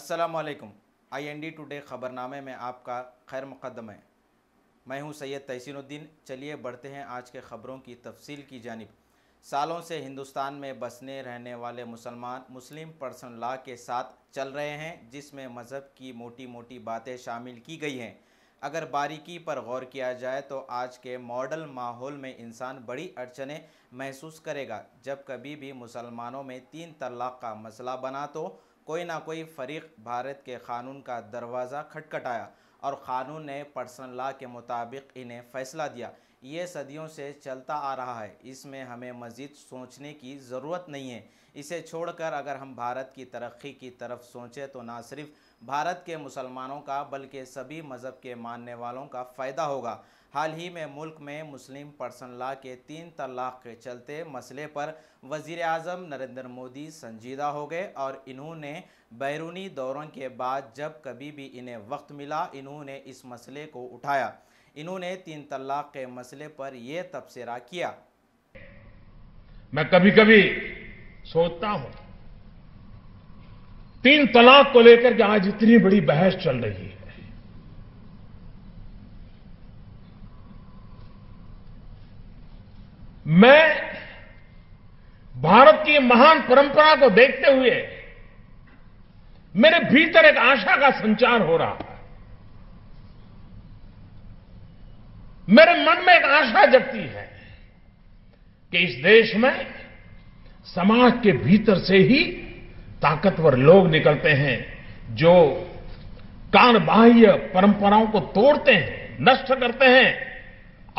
अस्सलामुअलैकुम। IND today खबरनामे में आपका खैर मुक़द्दम है। मैं हूं सैयद तहसीनुद्दीन। चलिए बढ़ते हैं आज के ख़बरों की तफसील की जानिब। सालों से हिंदुस्तान में बसने रहने वाले मुसलमान मुस्लिम पर्सन लॉ के साथ चल रहे हैं, जिसमें मज़हब की मोटी मोटी बातें शामिल की गई हैं। अगर बारीकी पर गौर किया जाए तो आज के मॉडल माहौल में इंसान बड़ी अड़चनें महसूस करेगा। जब कभी भी मुसलमानों में 3 तलाक़ का मसला बना तो कोई ना कोई फ़रीक भारत के क़ानून का दरवाज़ा खटखटाया और क़ानून ने पर्सनल लॉ के मुताबिक इन्हें फ़ैसला दिया। ये सदियों से चलता आ रहा है, इसमें हमें मज़ीद सोचने की ज़रूरत नहीं है। इसे छोड़कर अगर हम भारत की तरक्की की तरफ सोचें तो ना सिर्फ भारत के मुसलमानों का बल्कि सभी मज़हब के मानने वालों का फ़ायदा होगा। हाल ही में मुल्क में मुस्लिम पर्सन लॉ के 3 तलाक़ के चलते मसले पर वज़ीर आज़म नरेंद्र मोदी संजीदा हो गए और इन्होंने बैरूनी दौरों के बाद जब कभी भी इन्हें वक्त मिला इन्होंने इस मसले को उठाया। इन्होंने 3 तलाक़ के मसले पर यह तबसरा किया। मैं कभी कभी सोचता हूं 3 तलाक को लेकर के आज इतनी बड़ी बहस चल रही है। मैं भारत की महान परंपरा को देखते हुए मेरे भीतर एक आशा का संचार हो रहा है। मेरे मन में एक आशा जगती है कि इस देश में समाज के भीतर से ही ताकतवर लोग निकलते हैं जो कानबाह्य परंपराओं को तोड़ते हैं, नष्ट करते हैं,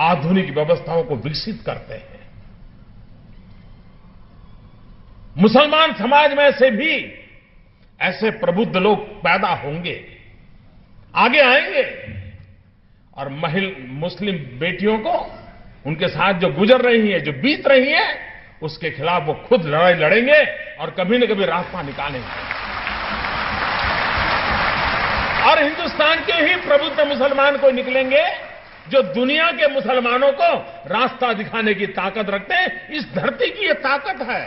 आधुनिक व्यवस्थाओं को विकसित करते हैं। मुसलमान समाज में से भी ऐसे प्रबुद्ध लोग पैदा होंगे, आगे आएंगे और मुस्लिम बेटियों को उनके साथ जो गुजर रही है, जो बीत रही है, उसके खिलाफ वो खुद लड़ाई लड़ेंगे और कभी न कभी रास्ता निकालेंगे। और हिंदुस्तान के ही प्रबुद्ध मुसलमान को निकलेंगे जो दुनिया के मुसलमानों को रास्ता दिखाने की ताकत रखते हैं। इस धरती की ये ताकत है।